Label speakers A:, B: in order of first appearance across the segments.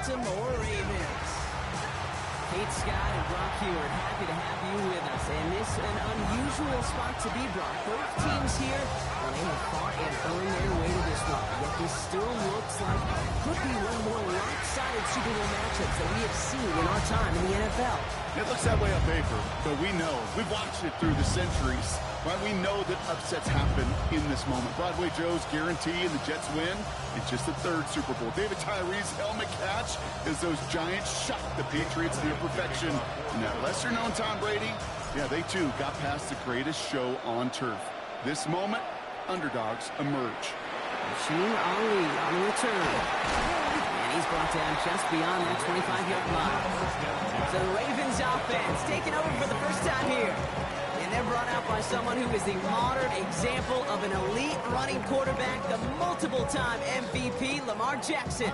A: Baltimore Ravens. Kate Scott and Brock Heward, happy to have you with us. And this an unusual spot to be, Brock. Both teams here, well, they have fought and earned their way to this one. Yet this still looks like it could be one of the more lopsided Super Bowl matchups that we have seen in our time in the NFL.
B: It looks that way on paper, but we know. We've watched it through the centuries. Right? We know that upsets happen in this moment. Broadway Joe's guarantee and the Jets win. It's just the third Super Bowl. David Tyree's helmet catch as those Giants shock the Patriots near perfection. And that lesser-known Tom Brady, yeah, they too got past the greatest show on turf. This moment, underdogs emerge.
A: Machine Ali on the return. And he's brought down just beyond that 25-yard line. So the Ravens offense taking over for the first time here. And they're brought out by someone who is the modern example of an elite running quarterback, the multiple-time MVP, Lamar Jackson.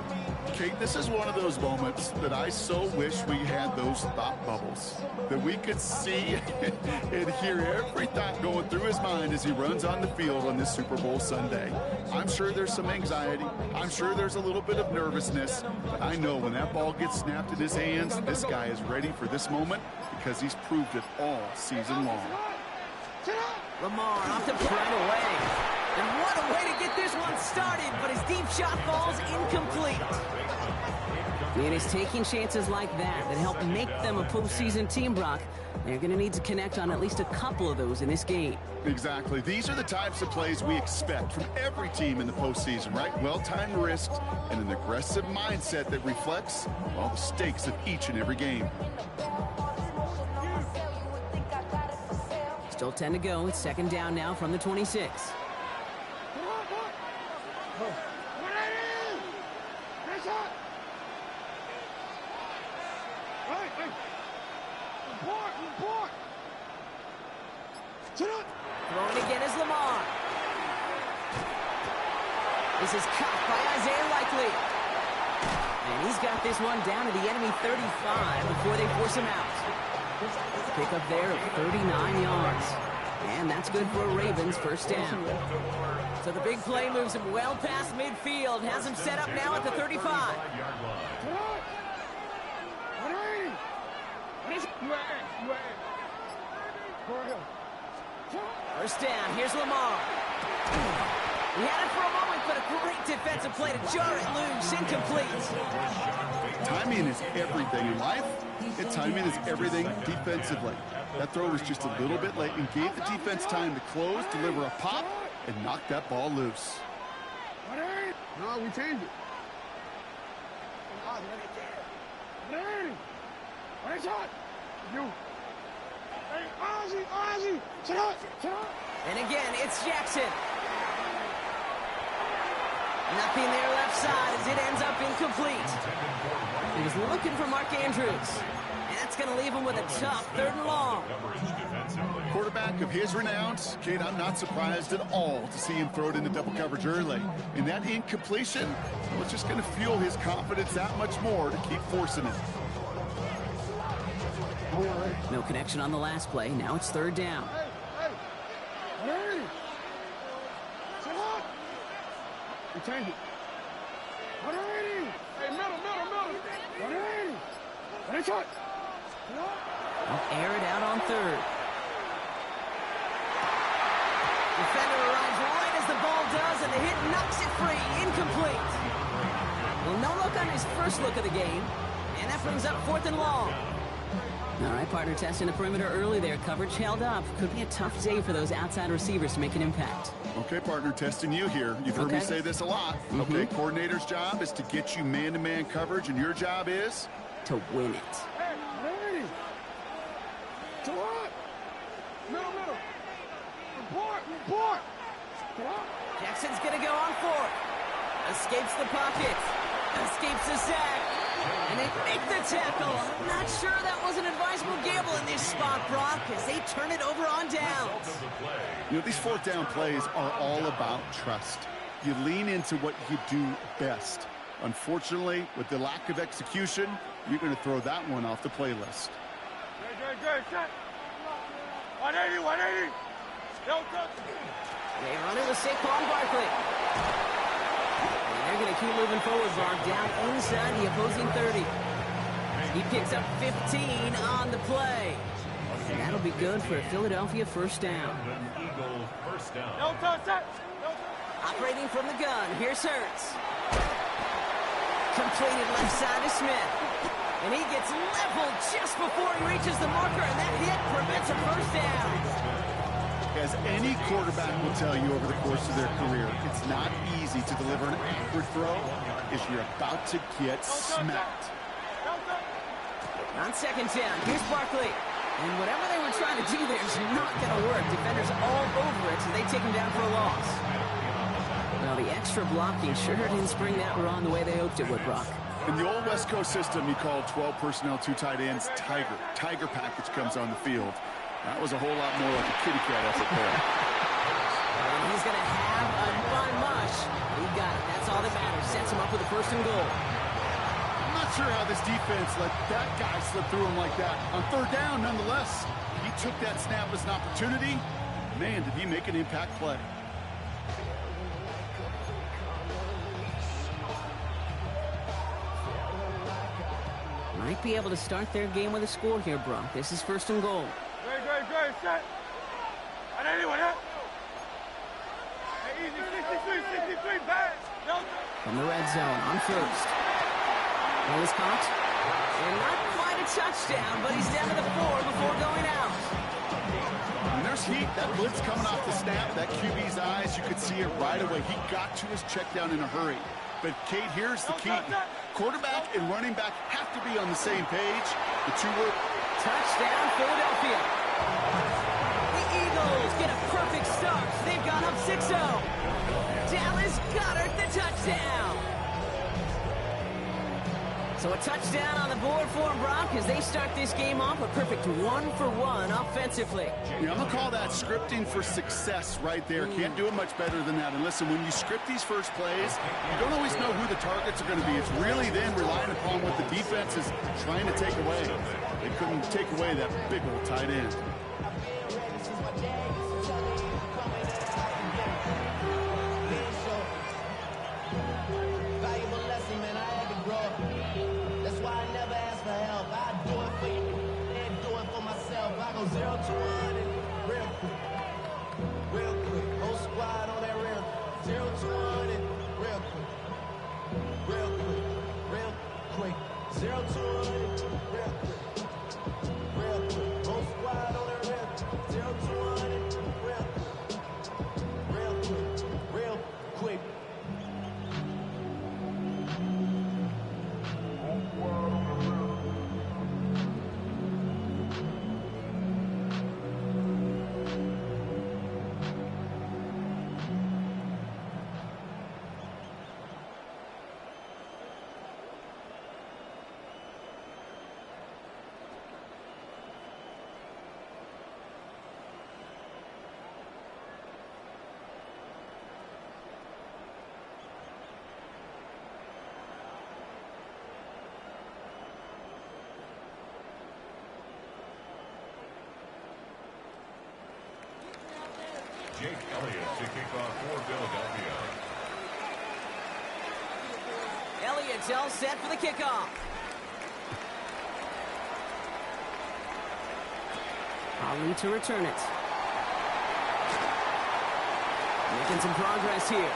B: Kate, this is one of those moments that I so wish we had those thought bubbles, that we could see and hear every thought going through his mind as he runs on the field on this Super Bowl Sunday. I'm sure there's some anxiety. I'm sure there's a little bit of nervousness, but I know when that ball gets snapped in his hands, this guy is ready for this moment because he's proved it all season long.
A: Lamar off the right away. And what a way to get this one started, but his deep shot falls incomplete. And it's taking chances like that help make them a postseason team, Brock. They're going to need to connect on at least a couple of those in this game.
B: Exactly. These are the types of plays we expect from every team in the postseason, right? Well-timed risks and an aggressive mindset that reflects, well, the stakes of each and every game.
A: Still 10 to go. It's second down now from the 26. Throwing again is Lamar. This is caught by Isaiah Likely. And he's got this one down to the enemy 35 before they force him out. Pick up there of 39 yards. And that's good for a Ravens first down. So the big play moves him well past midfield. Has him set up now at the 35. First down, here's Lamar. He had it for a moment, but a great defensive play to jar it loose, incomplete.
B: Timing is everything in life, and timing is everything defensively. That throw was just a little bit late and gave the defense time to close, deliver a pop, and knock that ball loose.
C: No, we changed it.
A: And again, it's Jackson. Nothing there left side as it ends up incomplete. He was looking for Mark Andrews. And that's going to leave him with a tough third and long.
B: Quarterback of his renown, Kate, I'm not surprised at all to see him throw it into double coverage early. And that incompletion was just going to fuel his confidence that much more to keep forcing it.
A: No connection on the last play. Now it's third down.
C: Change it. Hey, middle.
A: I'll air it out on third. Defender arrives right as the ball does, and the hit knocks it free. Incomplete. Well, no look on his first look of the game, and that brings up fourth and long. All right, partner, testing the perimeter early there. Coverage held up. Could be a tough day for those outside receivers to make an impact.
B: Okay, partner, testing you here. You've heard me say this a lot. Okay, coordinator's job is to get you man-to-man coverage, and your job is?
A: To win it.
C: Hey, to what? Middle. Report.
A: Jackson's going to go on fourth. Escapes the pocket. Escapes the sack. And they make the tackle. I'm not sure that was an advisable gamble in this spot, Brock, as they turn it over on downs.
B: You know, these fourth down plays are all about trust. You lean into what you do best. Unfortunately, with the lack of execution, you're going to throw that one off the playlist.
C: Good. 180.
A: They run it with Saquon Barkley. And They're going to keep moving forward, Brock, down inside the opposing 30. He picks up 15 on the play. And that'll be good for a Philadelphia first down.
C: Eagles first down.
A: Operating from the gun, here's Hurts. Completed left side to Smith. And he gets leveled just before he reaches the marker, and that hit prevents a first down.
B: As any quarterback will tell you over the course of their career, it's not easy to deliver an accurate throw if you're about to get smacked.
A: On second down, here's Barkley. And whatever they were trying to do there is not going to work. Defenders all over it, so they take him down for a loss. Well, the extra blocking sure didn't spring that run the way they hoped it would, Brock.
B: In the old West Coast system, you called 12 personnel, 2 tight ends, Tiger. Tiger package comes on the field. That was a whole lot more like a kitty cat effort there.
A: And he's going to have a fun mush. He got it. That's all that matters. Sets him up with a first and goal.
B: I'm not sure how this defense let that guy slip through him like that. On third down, nonetheless, he took that snap as an opportunity. Man, did he make an impact play.
A: Might be able to start their game with a score here, Brock. This is first and goal.
C: Great, set. On anyone, huh? Hey, easy, 63, back.
A: From the red zone on first. Ball is caught. And not quite a touchdown, but he's down to the 4 before going out.
B: When there's heat, that blitz coming off the snap, that QB's eyes, you could see it right away. He got to his check down in a hurry. But, Kate, here's the key. Quarterback and running back have to be on the same page. The two were...
A: Touchdown, Philadelphia. The Eagles get a perfect start. They've gone up 6-0. Dallas Goedert the touchdown. So a touchdown on the board for Brock as they start this game off a perfect 1-for-1 offensively.
B: Yeah, I'm going to call that scripting for success right there. Can't do it much better than that. And listen, when you script these first plays, you don't always know who the targets are going to be. It's really then relying upon what the defense is trying to take away. They couldn't take away that big old tight end.
D: Go 0 to 1 and real quick. Whole squad on that real. 0 to 1 and real quick. 0 to 1 and real quick. Whole squad on that real. 0 to 1 and real quick.
C: Jake Elliott to kick off for Philadelphia.
A: Elliott's all set for the kickoff. Ali to return it. Making some progress here.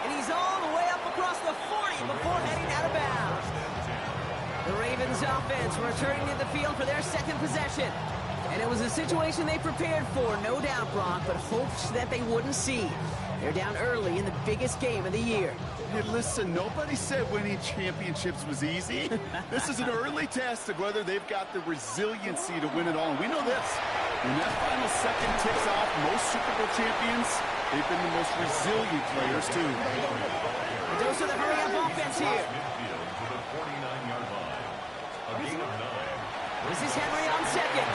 A: And he's all the way up across the 40 before heading out of bounds. The Ravens offense returning to the field for their second possession. And it was a situation they prepared for, no doubt, Brock, but hoped that they wouldn't see. They're down early in the biggest game of the year.
B: Hey, listen, nobody said winning championships was easy. This is an early test of whether they've got the resiliency to win it all. And we know this. When that final second ticks off, most Super Bowl champions, they've been the most resilient players, too.
A: The dose of the hurry-up offense here.
C: Midfield to the 49-yard line. A gain of 9.
A: This is Henry on second.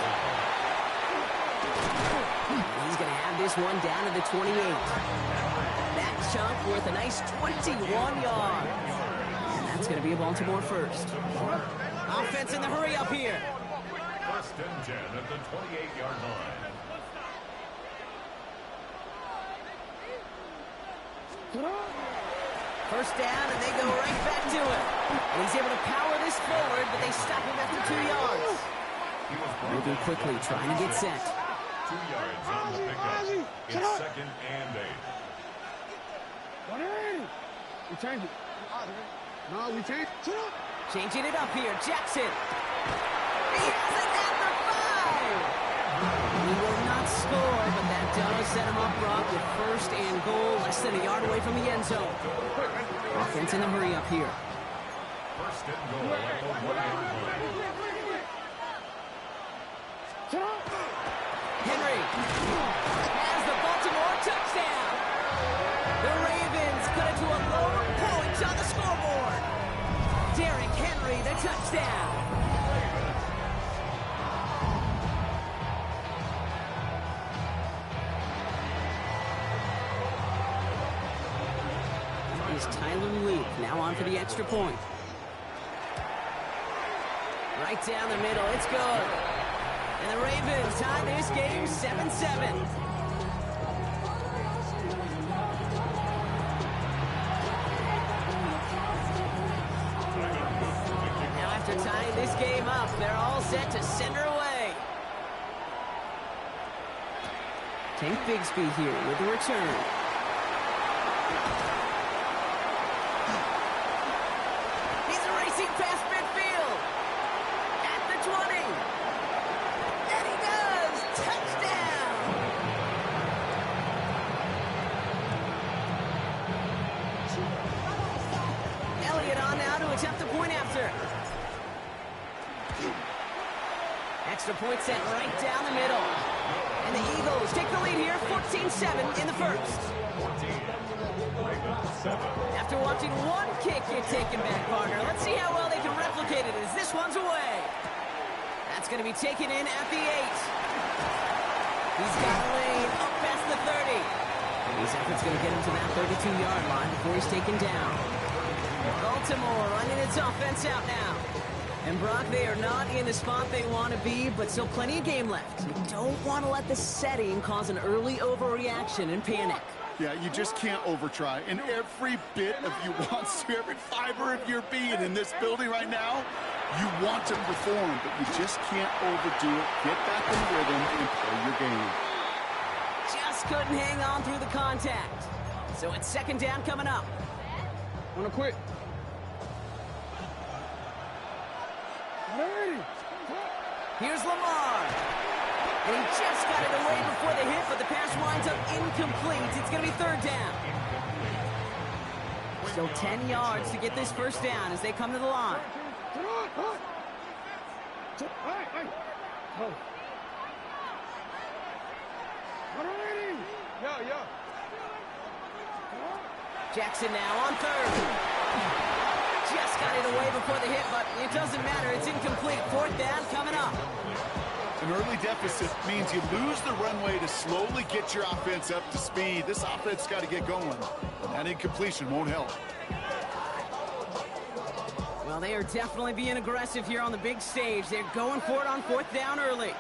A: He's going to have this one down to the 28. That chunk worth a nice 21 yards. And that's going to be a Baltimore first. Offense in the hurry up here.
C: First and 10 at the 28-yard line.
A: First down, and they go right back to it. And he's able to power this forward, but they stop him after 2 yards. Moving quickly, trying to get set.
C: 2 yards on the pickup. It's second and 8.
E: We change it. No, we change it.
A: Changing it up here, Jackson. He has it at the 5. He will not score, but that does set him up, Brock, with first and goal, less than a yard away from the end zone. Offense in the hurry up here.
C: First and goal at the 1-yard line.
A: Henry has the Baltimore touchdown. The Ravens cut it to a lone point on the scoreboard. Derrick Henry, the touchdown. Is Tyler Luke now on for the extra point. Right down the middle, it's good. And the Ravens tie this game 7-7. Now after tying this game up, they're all set to send her away. Tank Bigsby here with the return. He's racing past midfield. At the 20. And he does! Touchdown! Elliott on now to attempt the point after. Extra point set right down the middle. And the Eagles take the lead here, 14-7 in the first.
C: 14.
A: After watching one kick get taken back, partner, let's see how well they can replicate it as this one's away. That's going to be taken in at the 8. He's got a lane up past the 30. His effort's going to get him to that 32-yard line before he's taken down. Baltimore running its offense out now. And Brock, they are not in the spot they want to be, but still plenty of game left. You don't want to let the setting cause an early overreaction and panic.
B: Yeah, you just can't overtry. And every bit of you wants to, every fiber of your being in this building right now, you want to perform, but you just can't overdo it. Get back in rhythm and play your game.
A: Just couldn't hang on through the contact. So it's second down coming up.
E: Wanna quit?
A: Here's Lamar. And he just got it away before the hit, but the pass winds up incomplete. It's going to be third down. Still 10 yards to get this first down as they come to the line. Jackson now on third. Just got it away before the hit, but it doesn't matter. It's incomplete. Fourth down coming up.
B: An early deficit means you lose the runway to slowly get your offense up to speed. This offense got to get going. That incompletion won't help.
A: Well, they are definitely being aggressive here on the big stage. They're going for it on fourth down early.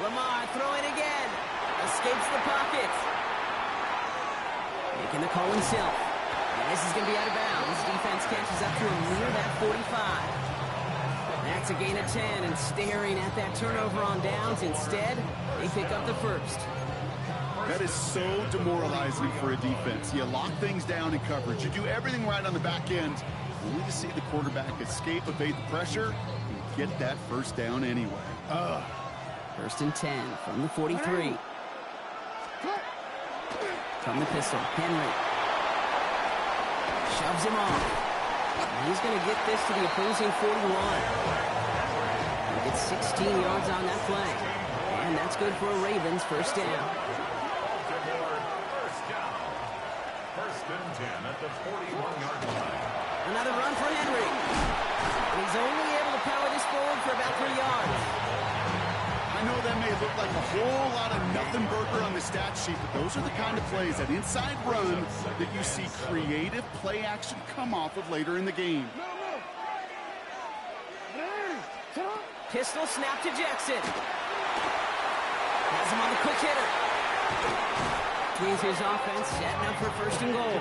A: Lamar throwing again. Escapes the pocket. Making the call himself. And this is going to be out of bounds. Defense catches up to him near that 45. That's a gain of 10, and staring at that turnover on downs. Instead, they pick up the first.
B: That is so demoralizing for a defense. You lock things down in coverage. You do everything right on the back end, only to see the quarterback escape, evade the pressure, and get that first down anyway.
A: First and 10 from the 43. From the pistol, Henry. Shoves him off. And he's going to get this to the opposing 41. He gets 16 yards on that play. And that's good for a Ravens first down.
C: First and 10 at the 41-yard line.
A: Another run for Henry. He's only able to power this forward for about 3 yards.
B: I know that may look like a whole lot of nothing burger on the stat sheet, but those are the kind of plays, that inside run, that you see creative play action come off of later in the game.
A: Pistol snap to Jackson. Has him on the quick hitter. Means his offense setting up for first and goal.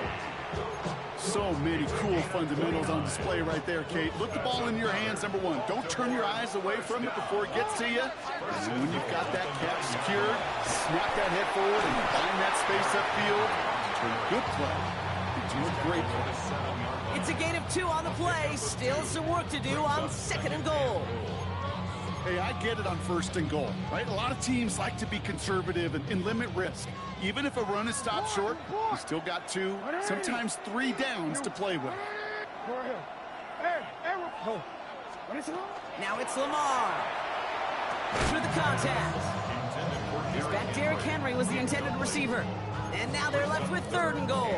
B: So many cool fundamentals on display right there, Kate. Look the ball in your hands, number one. Don't turn your eyes away from it before it gets to you. And when you've got that catch secured, snap that head forward and find that space upfield. Good play. You're doing great play.
A: It's a gain of 2 on the play. Still some work to do on second and goal.
B: Hey, I get it on first and goal, right? A lot of teams like to be conservative and limit risk. Even if a run is stopped short, you still got 2, sometimes 3 downs to play with.
A: Now it's Lamar. Through the contact. He's back. Derrick Henry was the intended receiver. And now they're left with third and goal.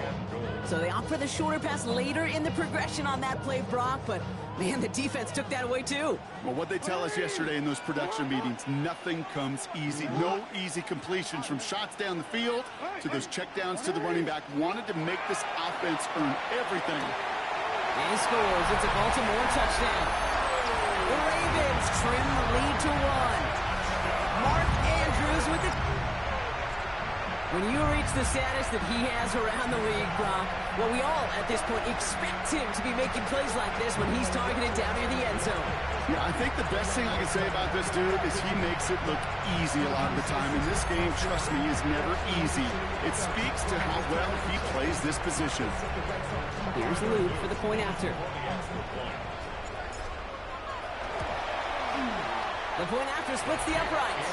A: So they opt for the shorter pass later in the progression on that play, Brock, but man, the defense took that away too.
B: Well, what they tell us yesterday in those production meetings, nothing comes easy. No easy completions from shots down the field to those checkdowns to the running back. Wanted to make this offense earn everything.
A: And he scores. It's a Baltimore touchdown. The Ravens trim the lead to 1. Mark Andrews with it. When you reach the status that he has around the league, Brock, well, we all, at this point, expect him to be making plays like this when he's targeted down near the end zone.
B: Yeah, I think the best thing I can say about this dude is he makes it look easy a lot of the time. And this game, trust me, is never easy. It speaks to how well he plays this position.
A: Here's Luke for the point after. The point after splits the uprights.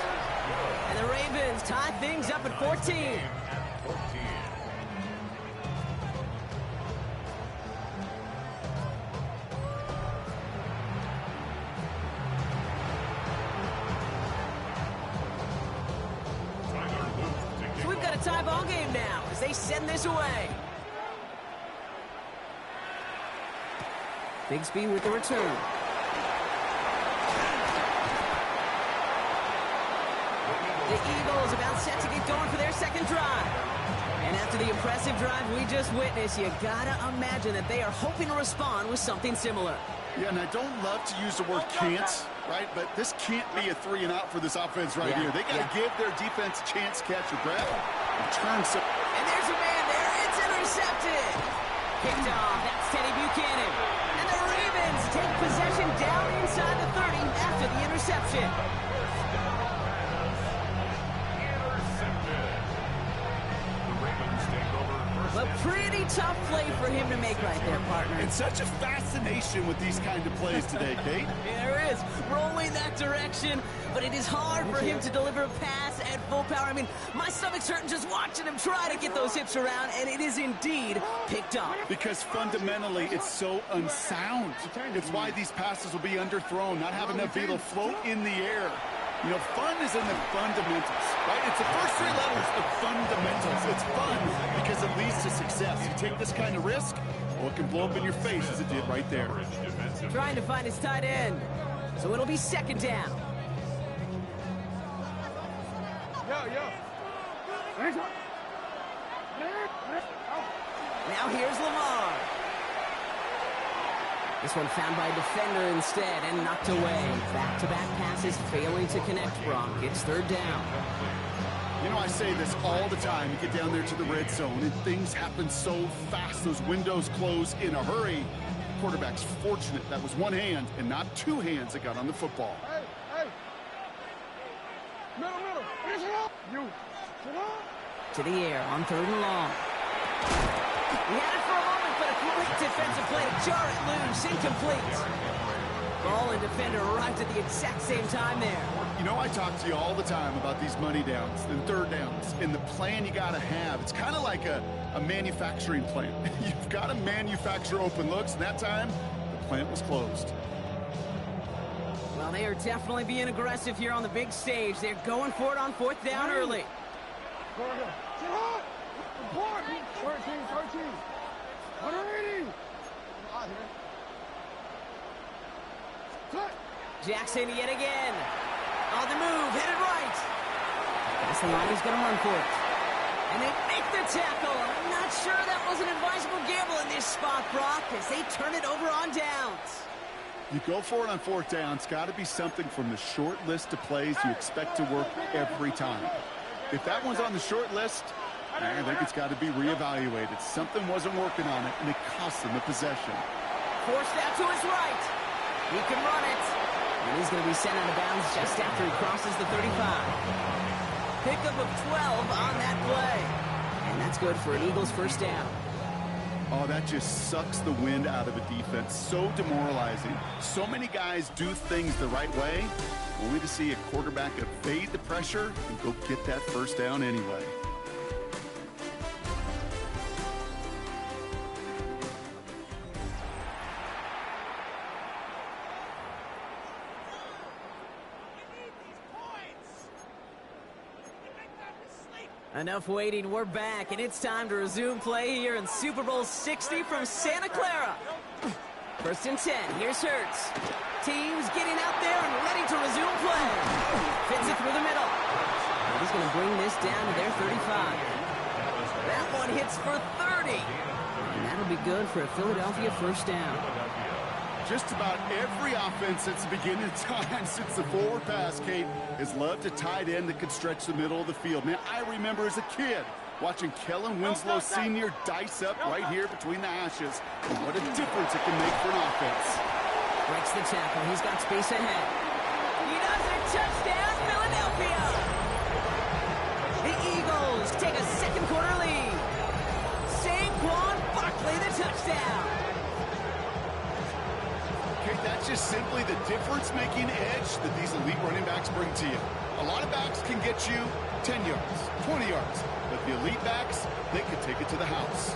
A: And the Ravens tie things up at 14. So we've got a tie ball game now as they send this away. Bigsby with the return. The Eagles about set to get going for their second drive. And after the impressive drive we just witnessed, you gotta imagine that they are hoping to respond with something similar.
B: Yeah, and I don't love to use the word can't, right? But this can't be a 3 and out for this offense right here. They gotta give their defense a chance to catch your breath and turn some.
A: And there's a man there. It's intercepted. Picked off. That's Teddy Buchanan. And the Ravens take possession down inside the 30 after the interception. A pretty tough play for him to make right there, partner.
B: It's such a fascination with these kind of plays today, Kate.
A: There is. Rolling that direction, but it is hard for him to deliver a pass at full power. I mean, my stomach's hurting just watching him try to get those hips around, and it is indeed picked up.
B: Because fundamentally, it's so unsound. It's why these passes will be underthrown, not have enough vehicle float in the air. You know, fun is in the fundamentals, right? It's the first 3 letters of fundamentals. It's fun because it leads to success. You take this kind of risk, well, it can blow up in your face as it did right there.
A: Trying to find his tight end. So it'll be second down. Now here's Lamar. This one found by a defender instead and knocked away. Back-to-back passes failing to connect, Brock. It's third down.
B: You know, I say this all the time. You get down there to the red zone, and things happen so fast. Those windows close in a hurry. Quarterback's fortunate that was 1 hand and not 2 hands that got on the football.
E: Middle.
A: To the air on third and long. He had it for a moment, but a great defensive play to jar it loose. Incomplete. Ball and defender arrived at the exact same time there.
B: You know, I talk to you all the time about these money downs and third downs and the plan you got to have. It's kind of like a manufacturing plant. You've got to manufacture open looks, and that time, the plant was closed.
A: Well, they are definitely being aggressive here on the big stage. They're going for it on 4th down early.
E: 13. 180.
A: Jackson yet again. On the move, headed right. That's the line, he's going to run for it. And they make the tackle. I'm not sure that was an advisable gamble in this spot, Brock, as they turn it over on downs.
B: You go for it on fourth down. It's got to be something from the short list of plays you expect to work every time. If that one's on the short list, I think it's got to be reevaluated. Something wasn't working on it, and it cost him the possession.
A: Forced out to his right. He can run it. And he's going to be sent out of bounds just after he crosses the 35. Pickup of 12 on that play. And that's good for an Eagles first down.
B: Oh, that just sucks the wind out of a defense. So demoralizing. So many guys do things the right way, only to see a quarterback evade the pressure and go get that first down anyway.
A: Enough waiting, we're back, and it's time to resume play here in Super Bowl 60 from Santa Clara. First and 10, here's Hurts. Teams getting out there and ready to resume play. Fits it through the middle. And he's going to bring this down to their 35. That one hits for 30. And that'll be good for a Philadelphia first down.
B: Just about every offense since the beginning of time, since the forward pass, Kate, has loved a tight end that could stretch the middle of the field. Man, I remember as a kid watching Kellen Winslow Sr. dice up right here between the hashes. And what a difference it can make for an offense.
A: Breaks the tackle. He's got space ahead. He does it. Touchdown, Philadelphia! The Eagles take a second quarter lead. Saquon Barkley, the touchdown.
B: That's just simply the difference-making edge that these elite running backs bring to you. A lot of backs can get you 10 yards, 20 yards, but the elite backs, they can take it to the house.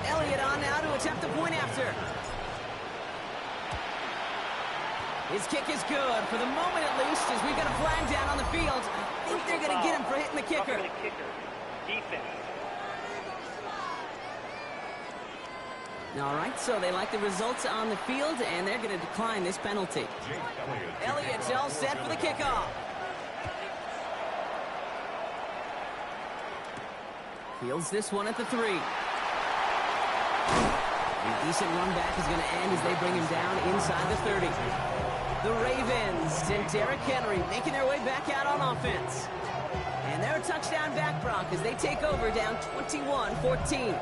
A: Elliott on now to attempt the point after. His kick is good, for the moment at least, as we've got a flag down on the field. I think they're going to get him for hitting the kicker.
F: Defense.
A: All right, so they like the results on the field, and they're going to decline this penalty. Elliott's all set for the kickoff. Fields this one at the 3. A decent run back is going to end as they bring him down inside the 30. The Ravens and Derrick Henry making their way back out on offense. And they're a touchdown back, Brock, as they take over down 21-14.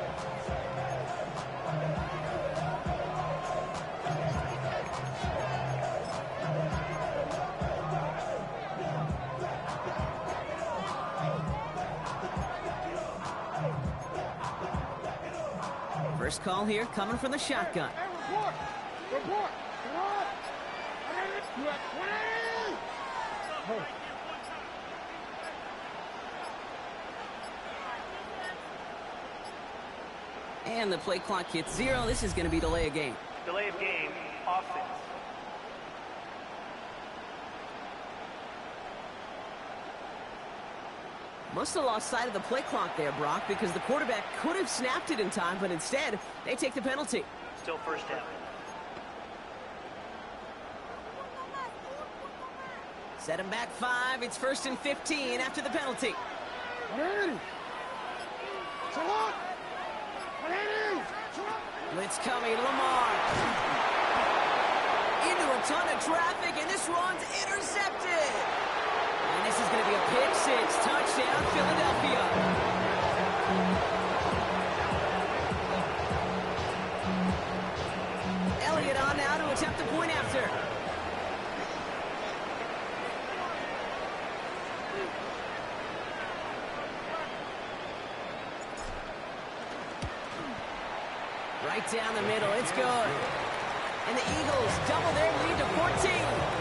A: First call here coming from the shotgun.
E: Report!
A: And the play clock hits 0. This is going to be delay of game.
F: Delay of game, offense.
A: Must have lost sight of the play clock there, Brock, because the quarterback could have snapped it in time, but instead, they take the penalty.
F: Still first down.
A: Set him back 5. It's 1st and 15 after the penalty. Blitz coming, Lamar. Into a ton of traffic, and this one's intercepted. And this is going to be a pick 6. Touchdown, Philadelphia. Elliott on now to attempt the point after. Right down the middle, it's good. And the Eagles double their lead to 14.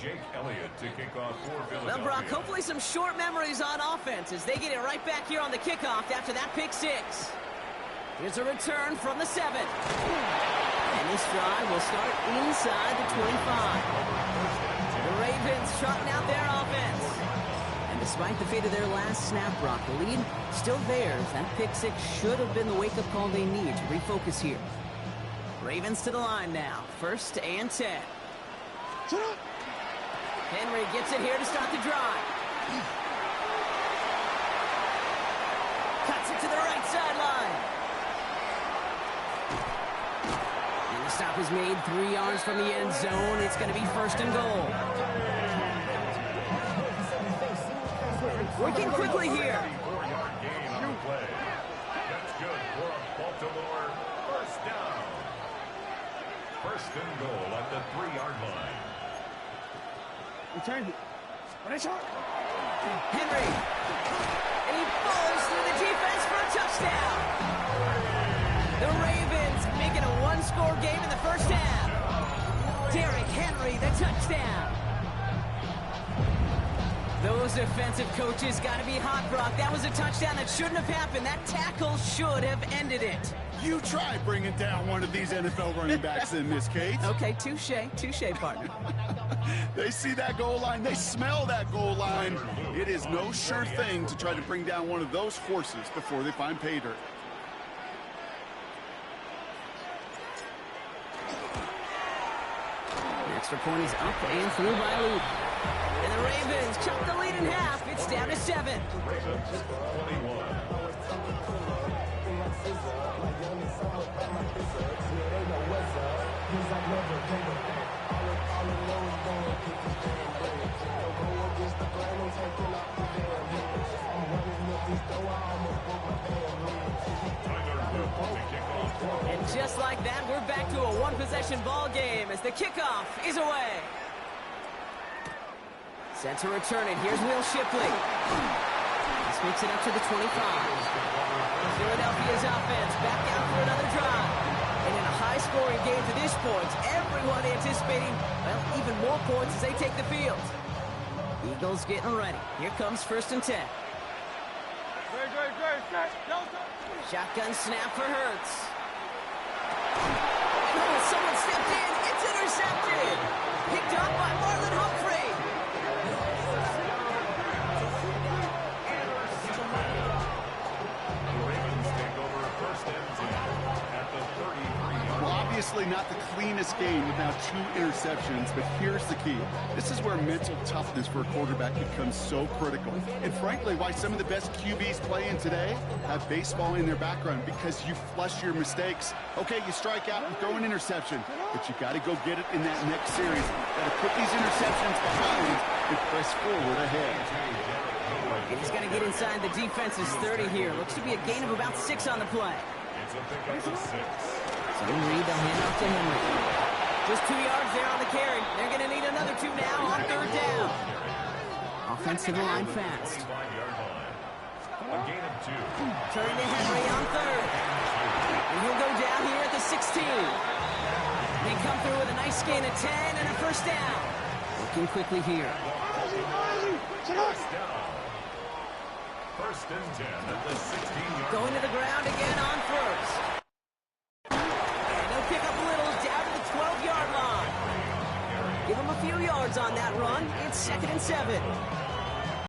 C: Jake Elliott to kick off for Philadelphia.
A: Well, Brock, hopefully some short memories on offense as they get it right back here on the kickoff after that pick six. Here's a return from the 7. And this drive will start inside the 25. The Ravens trotting out their offense. And despite the fate of their last snap, Brock, the lead still theirs. That pick six should have been the wake-up call they need to refocus here. Ravens to the line now. 1st and 10. Henry gets it here to start the drive. Cuts it to the right sideline. And the stop is made 3 yards from the end zone. It's going to be 1st and goal. Working quickly here.
C: 4-yard gain on the play. That's good for a Baltimore 1st down. 1st and goal at the 3-yard line.
E: Return it.
A: Henry. And he falls through the defense for a touchdown. The Ravens making a 1-score game in the 1st half. Derrick Henry, the touchdown. Those defensive coaches got to be hot, Brock. That was a touchdown that shouldn't have happened. That tackle should have ended it.
B: You try bringing down one of these NFL running backs in this case.
A: Okay, touche, partner.
B: They see that goal line. They smell that goal line. It is no sure thing to try to bring down one of those forces before they find pay dirt.
A: The extra point is up and through by Luke. And the Ravens chop the lead in half. It's down to 7.
C: Ravens 21.
A: And just like that, we're back to a one-possession ball game as the kickoff is away. Set to return it. Here's Will Shipley. This makes it up to the 25. Philadelphia's offense back out for another drive. And in a high-scoring game to this point, everyone anticipating, well, even more points as they take the field. Eagles getting ready. Here comes 1st and 10. Shotgun snap for Hurts. Oh, someone stepped in. It's intercepted. Picked up by Marlon Humphrey.
B: Obviously not the cleanest game with now 2 interceptions, but here's the key. This is where mental toughness for a quarterback becomes so critical. And frankly, why some of the best QBs playing today have baseball in their background, because you flush your mistakes. Okay, you strike out and throw an interception, but you got to go get it in that next series. Got to put these interceptions behind and press forward ahead.
A: And he's going to get inside the defense's 30 here. Looks to be a gain of about 6 on the play.
C: It's a pickup of 6.
A: So Reed, they'll hand off to Henry. Just 2 yards there on the carry. They're going to need another 2 now on 3rd down. Offensive line fast.
C: A gain of 2.
A: Turn to Henry on 3rd. And he'll go down here at the 16. They come through with a nice gain of 10 and a 1st down. Working quickly here.
C: 1st and 10 at the 16-yard.
A: Going to the ground again on 1st. Pick up little down to the 12-yard line. Give him a few yards on that run. It's 2nd and 7.